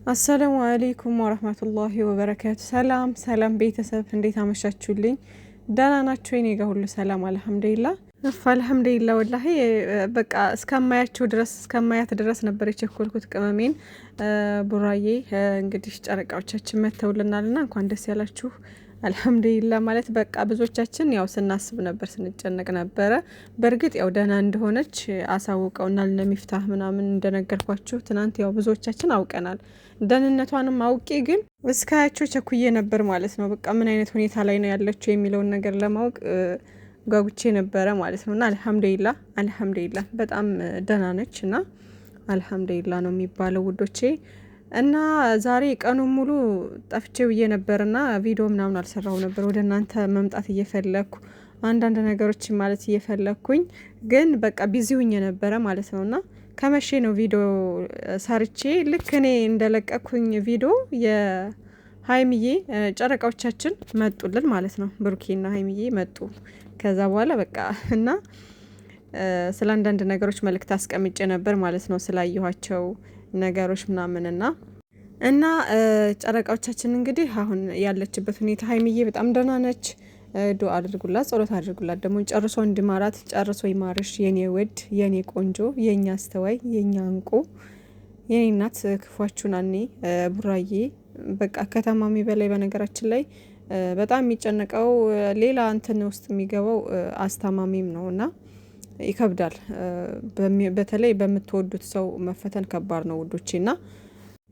አሰላሙ አለይኩም ወራህመቱላሂ ወበረካቱ። ሰላም ሰላም ቤተሰብ እንዴት አመሻችሁልኝ? ደህና ናችሁ? እኔ ጋር ሁሉ ሰላም አልሐምዱሊላህ። አልሐምዱሊላህ ወላሂ በቃ እስከማያት ድረስ ነበር የቸኮልኩት ቅመሜን። ቡራዬ እንግዲህ ጨረቃዎቻችን መተውልናልና እንኳን ደስ ያላችሁ። አልሐምዱሊላህ ማለት በቃ ብዙዎቻችን ያው ስናስብ ነበር ስንጨነቅ ነበረ። በእርግጥ ያው ደህና እንደሆነች አሳውቀውናል ለሚፍታህ ምናምን እንደነገርኳችሁ ትናንት ያው ብዙዎቻችን አውቀናል። ደህንነቷንም አውቄ ግን እስካያቸው ቸኩዬ ነበር ማለት ነው። በቃ ምን አይነት ሁኔታ ላይ ነው ያለችው የሚለውን ነገር ለማወቅ ጓጉቼ ነበረ ማለት ነው። እና አልሐምዱሊላህ በጣም ደህና ነች እና አልሐምዱሊላህ ነው የሚባለው ውዶቼ። እና ዛሬ ቀኑን ሙሉ ጠፍቼ ብዬ ነበርና ቪዲዮ ምናምን አልሰራው ነበር ወደ እናንተ መምጣት እየፈለኩ አንዳንድ ነገሮች ማለት እየፈለኩኝ ግን በቃ ቢዚ ሁኜ ነበረ ማለት ነውና ከመቼ ነው ቪዲዮ ሰርቼ ልክ እኔ እንደለቀኩኝ ቪዲዮ የሀይሚዬ ጨረቃዎቻችን መጡልን ማለት ነው። ብሩኬና ሀይሚዬ መጡ። ከዛ በኋላ በቃ እና ስለ አንዳንድ ነገሮች መልእክት አስቀምጬ ነበር ማለት ነው። ስላየኋቸው ነገሮች ምናምን እና ጨረቃዎቻችን እንግዲህ አሁን ያለችበት ሁኔታ ሀይሚዬ በጣም ደህና ነች። ዱአ አድርጉላት፣ ጸሎት አድርጉላት። ደግሞ ጨርሶ እንዲማራት ጨርሶ ይማርሽ የኔ ውድ የኔ ቆንጆ የኛ አስተዋይ የኛ እንቁ የኔ እናት ክፏችሁን አኔ ቡራዬ በቃ ከተማሚ በላይ በነገራችን ላይ በጣም የሚጨነቀው ሌላ እንትን ውስጥ የሚገባው አስታማሚም ነው እና ይከብዳል። በተለይ በምትወዱት ሰው መፈተን ከባድ ነው ውዶቼ። እና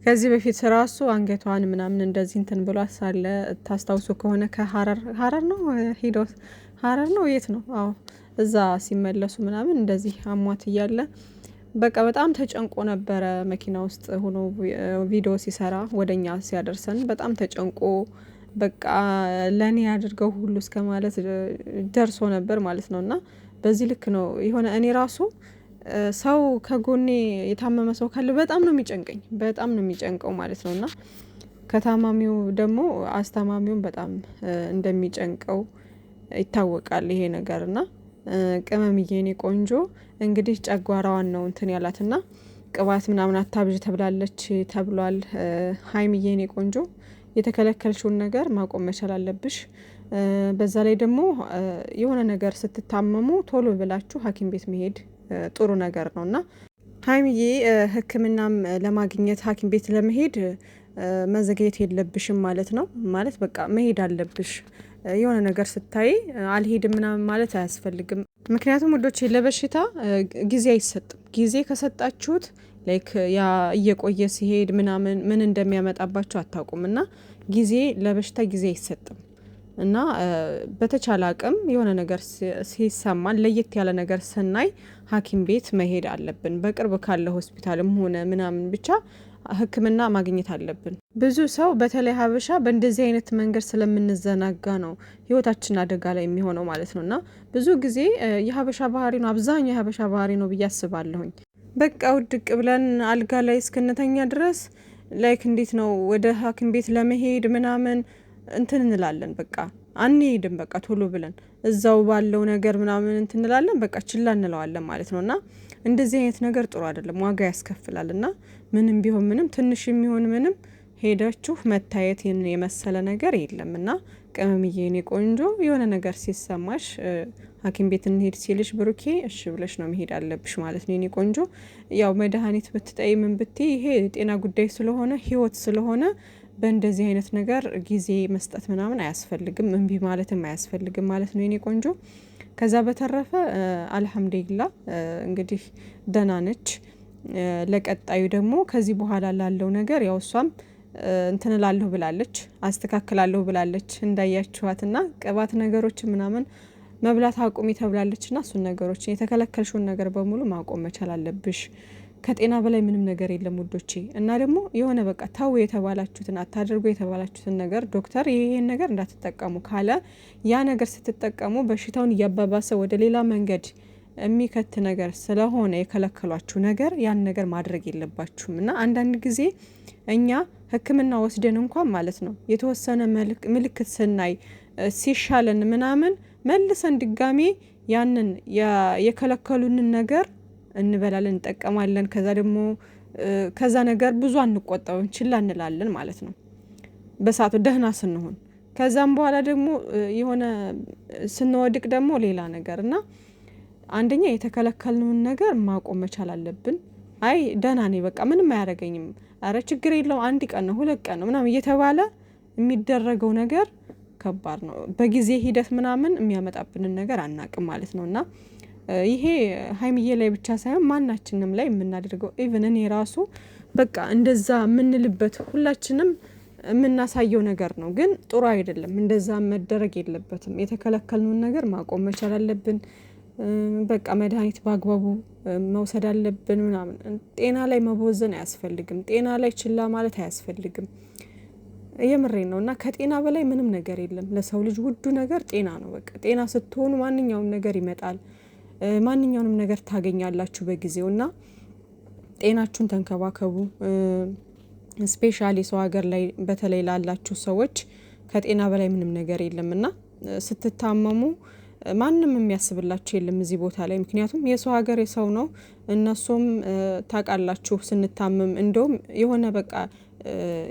ከዚህ በፊት ራሱ አንገቷን ምናምን እንደዚህ እንትን ብሎ ሳለ ታስታውሱ ከሆነ ከሀረር ነው ሂዶት ሀረር ነው የት ነው? አዎ እዛ ሲመለሱ ምናምን እንደዚህ አሟት እያለ በቃ በጣም ተጨንቆ ነበረ። መኪና ውስጥ ሆኖ ቪዲዮ ሲሰራ ወደኛ ሲያደርሰን በጣም ተጨንቆ በቃ ለኔ ያድርገው ሁሉ እስከ ማለት ደርሶ ነበር ማለት ነው። እና በዚህ ልክ ነው የሆነ እኔ ራሱ ሰው ከጎኔ የታመመ ሰው ካለ በጣም ነው የሚጨንቀኝ፣ በጣም ነው የሚጨንቀው ማለት ነው። እና ከታማሚው ደግሞ አስታማሚውን በጣም እንደሚጨንቀው ይታወቃል ይሄ ነገር። እና ቅመምዬ እኔ ቆንጆ እንግዲህ ጨጓራዋን ነው እንትን ያላትና ቅባት ምናምን አታብዥ ተብላለች ተብሏል። ሀይሚዬ እኔ ቆንጆ የተከለከልሽውን ነገር ማቆም መቻል አለብሽ። በዛ ላይ ደግሞ የሆነ ነገር ስትታመሙ ቶሎ ብላችሁ ሐኪም ቤት መሄድ ጥሩ ነገር ነው። እና ሀይሚዬ ሕክምናም ለማግኘት ሐኪም ቤት ለመሄድ መዘግየት የለብሽም ማለት ነው። ማለት በቃ መሄድ አለብሽ። የሆነ ነገር ስታይ አልሄድም ምናምን ማለት አያስፈልግም። ምክንያቱም ውዶቼ ለበሽታ ጊዜ አይሰጥም። ጊዜ ከሰጣችሁት ላይክ ያ እየቆየ ሲሄድ ምናምን ምን እንደሚያመጣባችሁ አታውቁም። እና ጊዜ ለበሽታ ጊዜ አይሰጥም። እና በተቻለ አቅም የሆነ ነገር ሲሰማን ለየት ያለ ነገር ስናይ ሐኪም ቤት መሄድ አለብን። በቅርብ ካለ ሆስፒታልም ሆነ ምናምን ብቻ ህክምና ማግኘት አለብን። ብዙ ሰው በተለይ ሀበሻ በእንደዚህ አይነት መንገድ ስለምንዘናጋ ነው ህይወታችን አደጋ ላይ የሚሆነው ማለት ነው። እና ብዙ ጊዜ የሀበሻ ባህሪ ነው፣ አብዛኛው የሀበሻ ባህሪ ነው ብዬ አስባለሁኝ። በቃ ውድቅ ብለን አልጋ ላይ እስክንተኛ ድረስ ላይክ እንዴት ነው ወደ ሐኪም ቤት ለመሄድ ምናምን እንትን እንላለን። በቃ አንሄድም። በቃ ቶሎ ብለን እዛው ባለው ነገር ምናምን እንትን እንላለን። በቃ ችላ እንለዋለን ማለት ነው። እና እንደዚህ አይነት ነገር ጥሩ አይደለም፣ ዋጋ ያስከፍላል። እና ምንም ቢሆን ምንም ትንሽ የሚሆን ምንም ሄዳችሁ መታየት የመሰለ ነገር የለም። እና ቅመምዬ እኔ ቆንጆ የሆነ ነገር ሲሰማሽ ሐኪም ቤት እንሄድ ሲልሽ ብሩኬ እሺ ብለሽ ነው መሄድ አለብሽ ማለት ነው። የኔ ቆንጆ ያው መድኃኒት ብትጠይ ምን ብትይ ይሄ የጤና ጉዳይ ስለሆነ ህይወት ስለሆነ በእንደዚህ አይነት ነገር ጊዜ መስጠት ምናምን አያስፈልግም፣ እምቢ ማለትም አያስፈልግም ማለት ነው የኔ ቆንጆ። ከዛ በተረፈ አልሐምዱሊላህ እንግዲህ ደህና ነች። ለቀጣዩ ደግሞ ከዚህ በኋላ ላለው ነገር ያው እሷም እንትን እላለሁ ብላለች፣ አስተካክላለሁ ብላለች እንዳያችኋትና ቅባት ነገሮች ምናምን መብላት አቁሚ ተብላለችና እሱን ነገሮች የተከለከልሽውን ነገር በሙሉ ማቆም መቻል አለብሽ። ከጤና በላይ ምንም ነገር የለም ውዶቼ። እና ደግሞ የሆነ በቃ ታው የተባላችሁትን አታድርጉ የተባላችሁትን ነገር ዶክተር ይሄን ነገር እንዳትጠቀሙ ካለ ያ ነገር ስትጠቀሙ በሽታውን እያባባሰ ወደ ሌላ መንገድ የሚከት ነገር ስለሆነ የከለከሏችሁ ነገር ያን ነገር ማድረግ የለባችሁም። እና አንዳንድ ጊዜ እኛ ሕክምና ወስደን እንኳን ማለት ነው የተወሰነ ምልክት ስናይ ሲሻለን ምናምን መልሰን ድጋሜ ያንን የከለከሉንን ነገር እንበላለን እንጠቀማለን። ከዛ ደግሞ ከዛ ነገር ብዙ አንቆጠብም፣ ችላ እንላለን ማለት ነው በሰዓቱ ደህና ስንሆን። ከዛም በኋላ ደግሞ የሆነ ስንወድቅ ደግሞ ሌላ ነገር እና አንደኛ የተከለከልነውን ነገር ማቆም መቻል አለብን። አይ ደህና ነኝ በቃ ምንም አያደርገኝም፣ አረ ችግር የለው አንድ ቀን ነው 2 ቀን ነው ምናምን እየተባለ የሚደረገው ነገር ከባድ ነው። በጊዜ ሂደት ምናምን የሚያመጣብንን ነገር አናቅም ማለት ነውና ይሄ ሀይሚዬ ላይ ብቻ ሳይሆን ማናችንም ላይ የምናደርገው ኢቭን እኔ ራሱ በቃ እንደዛ የምንልበት ሁላችንም የምናሳየው ነገር ነው። ግን ጥሩ አይደለም፣ እንደዛ መደረግ የለበትም። የተከለከልነውን ነገር ማቆም መቻል አለብን። በቃ መድኃኒት በአግባቡ መውሰድ አለብን ምናምን። ጤና ላይ መቦዘን አያስፈልግም፣ ጤና ላይ ችላ ማለት አያስፈልግም። የምሬን ነው። እና ከጤና በላይ ምንም ነገር የለም። ለሰው ልጅ ውዱ ነገር ጤና ነው። በቃ ጤና ስትሆኑ ማንኛውም ነገር ይመጣል፣ ማንኛውንም ነገር ታገኛላችሁ በጊዜው። እና ጤናችሁን ተንከባከቡ። ስፔሻሊ ሰው ሀገር ላይ በተለይ ላላችሁ ሰዎች ከጤና በላይ ምንም ነገር የለም። እና ስትታመሙ ማንም የሚያስብላችሁ የለም እዚህ ቦታ ላይ። ምክንያቱም የሰው ሀገር የሰው ነው። እነሱም ታውቃላችሁ ስንታመም እንደውም የሆነ በቃ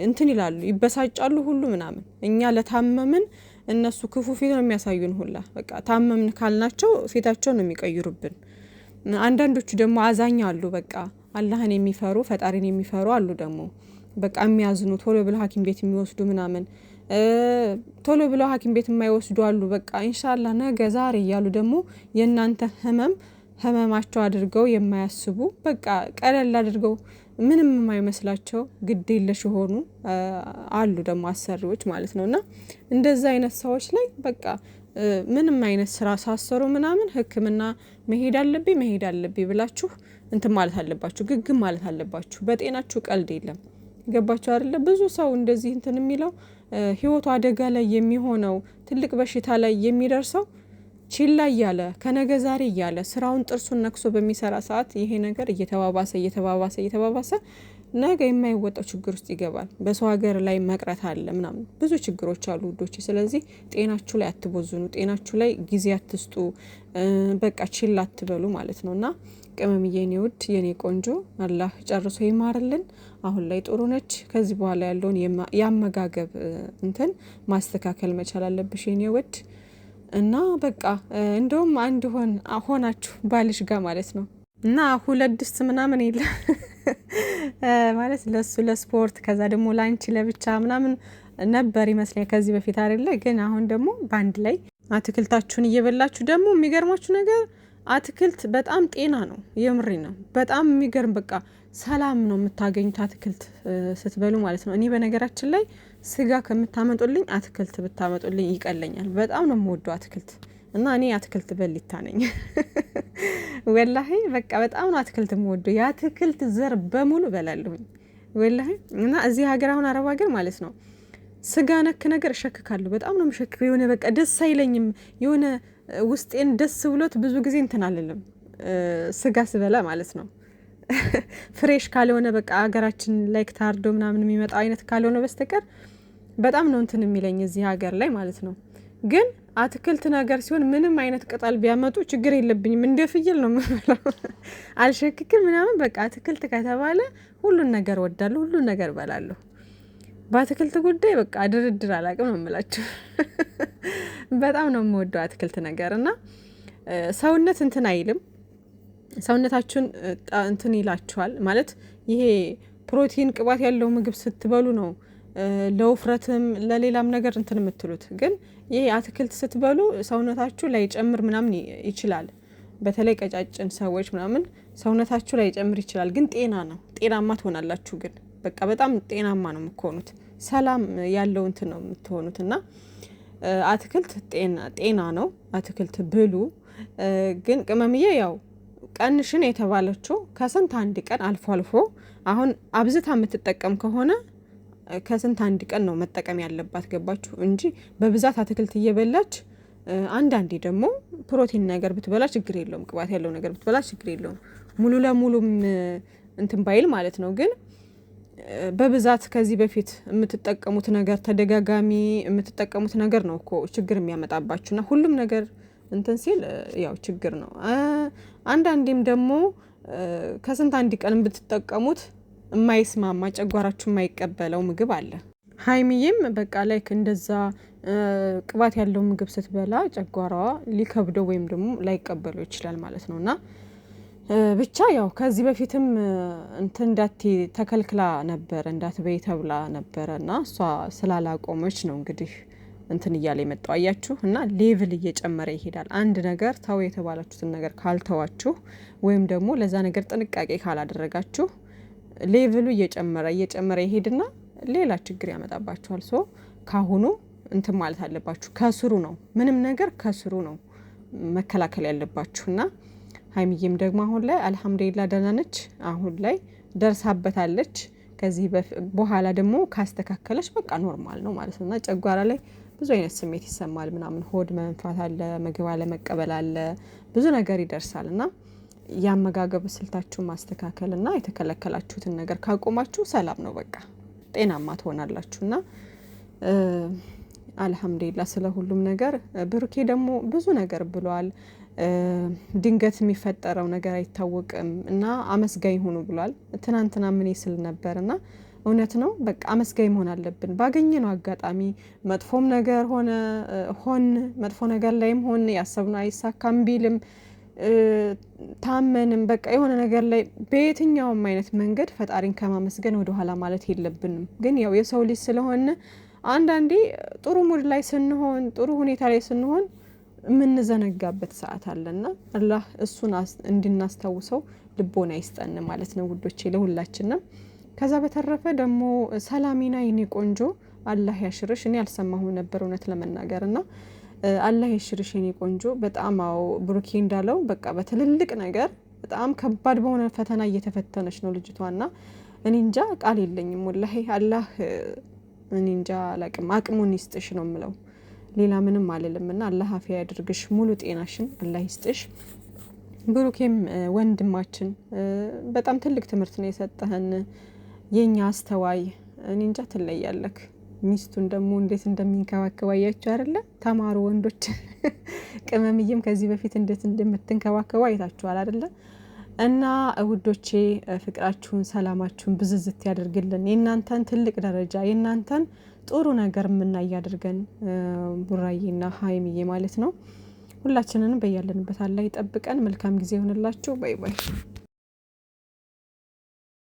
እንትን ይላሉ፣ ይበሳጫሉ ሁሉ ምናምን። እኛ ለታመምን እነሱ ክፉ ፊት ነው የሚያሳዩን ሁላ። በቃ ታመምን ካልናቸው ፊታቸው ነው የሚቀይሩብን። አንዳንዶቹ ደግሞ አዛኝ አሉ። በቃ አላህን የሚፈሩ ፈጣሪን የሚፈሩ አሉ ደግሞ በቃ የሚያዝኑ ቶሎ ብለው ሐኪም ቤት የሚወስዱ ምናምን፣ ቶሎ ብለው ሐኪም ቤት የማይወስዱ አሉ። በቃ ኢንሻአላህ ነገ ዛሬ እያሉ ደግሞ የእናንተ ህመማቸው አድርገው የማያስቡ በቃ ቀለል አድርገው ምንም የማይመስላቸው ግድ የለሽ የሆኑ አሉ ደግሞ አሰሪዎች ማለት ነውና እንደዛ አይነት ሰዎች ላይ በቃ ምንም አይነት ስራ ሳሰሩ ምናምን ሕክምና መሄድ አለብኝ ብላችሁ እንትን ማለት አለባችሁ፣ ግግም ማለት አለባችሁ። በጤናችሁ ቀልድ የለም። ገባችሁ አይደለ? ብዙ ሰው እንደዚህ እንትን የሚለው ህይወቱ አደጋ ላይ የሚሆነው ትልቅ በሽታ ላይ የሚደርሰው ችላ እያለ ከነገ ዛሬ እያለ ስራውን ጥርሱን ነክሶ በሚሰራ ሰዓት ይሄ ነገር እየተባባሰ ነገ የማይወጣው ችግር ውስጥ ይገባል። በሰው ሀገር ላይ መቅረት አለ ምናምን ብዙ ችግሮች አሉ ውዶች። ስለዚህ ጤናችሁ ላይ አትቦዝኑ፣ ጤናችሁ ላይ ጊዜ አትስጡ፣ በቃ ችላ አትበሉ ማለት ነውና ቅመምዬ የኔ ውድ የኔ ቆንጆ አላህ ጨርሶ ይማርልን። አሁን ላይ ጥሩ ነች። ከዚህ በኋላ ያለውን ያመጋገብ እንትን ማስተካከል መቻል አለብሽ የኔ ውድ። እና በቃ እንደውም አንድ ሆናችሁ ባልሽ ጋር ማለት ነው እና 2 ድስት ምናምን የለ ማለት ለሱ ለስፖርት ከዛ ደግሞ ላንቺ ለብቻ ምናምን ነበር ይመስለኛል ከዚህ በፊት አይደለ? ግን አሁን ደግሞ ባንድ ላይ አትክልታችሁን እየበላችሁ ደግሞ የሚገርማችሁ ነገር አትክልት በጣም ጤና ነው። የምሬ ነው። በጣም የሚገርም በቃ ሰላም ነው የምታገኙት አትክልት ስትበሉ ማለት ነው። እኔ በነገራችን ላይ ስጋ ከምታመጡልኝ አትክልት ብታመጡልኝ ይቀለኛል። በጣም ነው የምወደው አትክልት እና እኔ አትክልት በሊታ ነኝ ወላሂ። በቃ በጣም ነው አትክልት የምወደው። የአትክልት ዘር በሙሉ በላለሁኝ ወላሂ። እና እዚህ ሀገር አሁን አረብ ሀገር ማለት ነው ስጋ ነክ ነገር እሸክካለሁ። በጣም ነው የምሸክከው። የሆነ በቃ ደስ አይለኝም። የሆነ ውስጤን ደስ ብሎት ብዙ ጊዜ እንትን አልልም ስጋ ስበላ ማለት ነው። ፍሬሽ ካልሆነ በቃ ሀገራችን ላይ ታርዶ ምናምን የሚመጣው አይነት ካልሆነ በስተቀር በጣም ነው እንትን የሚለኝ እዚህ ሀገር ላይ ማለት ነው። ግን አትክልት ነገር ሲሆን ምንም አይነት ቅጠል ቢያመጡ ችግር የለብኝም። እንደ ፍየል ነው የምበላው። አልሸክክም ምናምን። በቃ አትክልት ከተባለ ሁሉን ነገር ወዳለሁ፣ ሁሉን ነገር በላለሁ። በአትክልት ጉዳይ በቃ ድርድር አላቅም ነው የምላችሁ። በጣም ነው የምወደው አትክልት ነገር እና ሰውነት እንትን አይልም። ሰውነታችሁን እንትን ይላችኋል ማለት ይሄ ፕሮቲን ቅባት ያለው ምግብ ስትበሉ ነው ለውፍረትም ለሌላም ነገር እንትን የምትሉት። ግን ይሄ አትክልት ስትበሉ ሰውነታችሁ ላይ ጨምር ምናምን ይችላል። በተለይ ቀጫጭን ሰዎች ምናምን ሰውነታችሁ ላይ ጨምር ይችላል። ግን ጤና ነው፣ ጤናማ ትሆናላችሁ። ግን በቃ በጣም ጤናማ ነው የምትሆኑት። ሰላም ያለው እንትን ነው የምትሆኑት። እና አትክልት ጤና ነው። አትክልት ብሉ። ግን ቅመምዬ ያው ቀንሽን የተባለችው ከስንት አንድ ቀን አልፎ አልፎ አሁን አብዝታ የምትጠቀም ከሆነ ከስንት አንድ ቀን ነው መጠቀም ያለባት። ገባችሁ? እንጂ በብዛት አትክልት እየበላች አንዳንዴ ደግሞ ፕሮቲን ነገር ብትበላ ችግር የለውም። ቅባት ያለው ነገር ብትበላ ችግር የለውም። ሙሉ ለሙሉም እንትን ባይል ማለት ነው። ግን በብዛት ከዚህ በፊት የምትጠቀሙት ነገር ተደጋጋሚ የምትጠቀሙት ነገር ነው እኮ ችግር የሚያመጣባችሁና ሁሉም ነገር እንትን ሲል ያው ችግር ነው። አንዳንዴም ደግሞ ከስንት አንድ ቀን ብትጠቀሙት የማይስማማ ጨጓራችሁ የማይቀበለው ምግብ አለ። ሀይሚዬም በቃ ላይክ እንደዛ ቅባት ያለው ምግብ ስትበላ ጨጓራዋ ሊከብደው ወይም ደግሞ ላይቀበለው ይችላል ማለት ነው። እና ብቻ ያው ከዚህ በፊትም እንትን ተከልክላ ነበር እንዳትበይ ተብላ ነበረ እና እሷ ስላላቆመች ነው እንግዲህ እንትን እያለ የመጣው አያችሁ። እና ሌቭል እየጨመረ ይሄዳል። አንድ ነገር ተው የተባላችሁትን ነገር ካልተዋችሁ ወይም ደግሞ ለዛ ነገር ጥንቃቄ ካላደረጋችሁ ሌቭሉ እየጨመረ ይሄድና ሌላ ችግር ያመጣባችኋል። ሶ ካሁኑ እንትን ማለት አለባችሁ። ከስሩ ነው ምንም ነገር ከስሩ ነው መከላከል ያለባችሁና ሀይሚዬም ደግሞ አሁን ላይ አልሐምዱሊላህ ደህና ነች። አሁን ላይ ደርሳበታለች። ከዚህ በኋላ ደግሞ ካስተካከለች በቃ ኖርማል ነው ማለት ነውና ጨጓራ ላይ ብዙ አይነት ስሜት ይሰማል ምናምን፣ ሆድ መንፋት አለ፣ ምግብ አለመቀበል አለ፣ ብዙ ነገር ይደርሳልና ያመጋገብ ስልታችሁን ማስተካከልና የተከለከላችሁትን ነገር ካቆማችሁ ሰላም ነው፣ በቃ ጤናማ ትሆናላችሁና አልሐምዱሊላህ ስለ ሁሉም ነገር። ብሩኬ ደግሞ ብዙ ነገር ብሏል። ድንገት የሚፈጠረው ነገር አይታወቅም እና አመስጋኝ ሆኑ ብሏል። ትናንትና ምን ይስል ነበርና እውነት ነው። በቃ አመስጋኝ መሆን አለብን ባገኘነው አጋጣሚ። መጥፎም ነገር ሆን መጥፎ ነገር ላይም ሆን ያሰብነው አይሳካም ቢልም ታመንም በቃ የሆነ ነገር ላይ በየትኛውም አይነት መንገድ ፈጣሪን ከማመስገን ወደ ኋላ ማለት የለብንም። ግን ያው የሰው ልጅ ስለሆነ አንዳንዴ ጥሩ ሙድ ላይ ስንሆን ጥሩ ሁኔታ ላይ ስንሆን የምንዘነጋበት ሰዓት አለና አላህ እሱን እንድናስታውሰው ልቦና ይስጠን ማለት ነው ውዶቼ፣ ለሁላችንም። ከዛ በተረፈ ደግሞ ሰላሚና የኔ ቆንጆ አላህ ያሽርሽ። እኔ አልሰማሁም ነበር እውነት ለመናገርና አላህ ያሽርሽ የኔ ቆንጆ። በጣም ብሩኬ እንዳለው በቃ በትልልቅ ነገር በጣም ከባድ በሆነ ፈተና እየተፈተነች ነው ልጅቷና እኔ እንጃ ቃል የለኝም ወላሂ። አላህ እኔ እንጃ አቅሙን ይስጥሽ ነው የምለው፣ ሌላ ምንም አልልምና አላህ አፊያ ያድርግሽ፣ ሙሉ ጤናሽን አላህ ይስጥሽ። ብሩኬም ወንድማችን በጣም ትልቅ ትምህርት ነው የሰጠህን የኛ አስተዋይ። እኔ እንጃ ትለያለክ። ሚስቱን ደግሞ እንዴት እንደሚንከባከብ አያችሁ አይደለ? ተማሩ ወንዶች። ቅመምዬም ከዚህ በፊት እንዴት እንደምትንከባከቡ አይታችኋል አይደለ? እና ውዶቼ ፍቅራችሁን ሰላማችሁን ብዝዝት ያደርግልን። የእናንተን ትልቅ ደረጃ የእናንተን ጥሩ ነገር የምናይ ያድርገን። ቡራዬና ሀይሚዬ ማለት ነው። ሁላችንንም በያለንበት አላህ ይጠብቀን። መልካም ጊዜ ይሆንላችሁ። ባይ ባይ።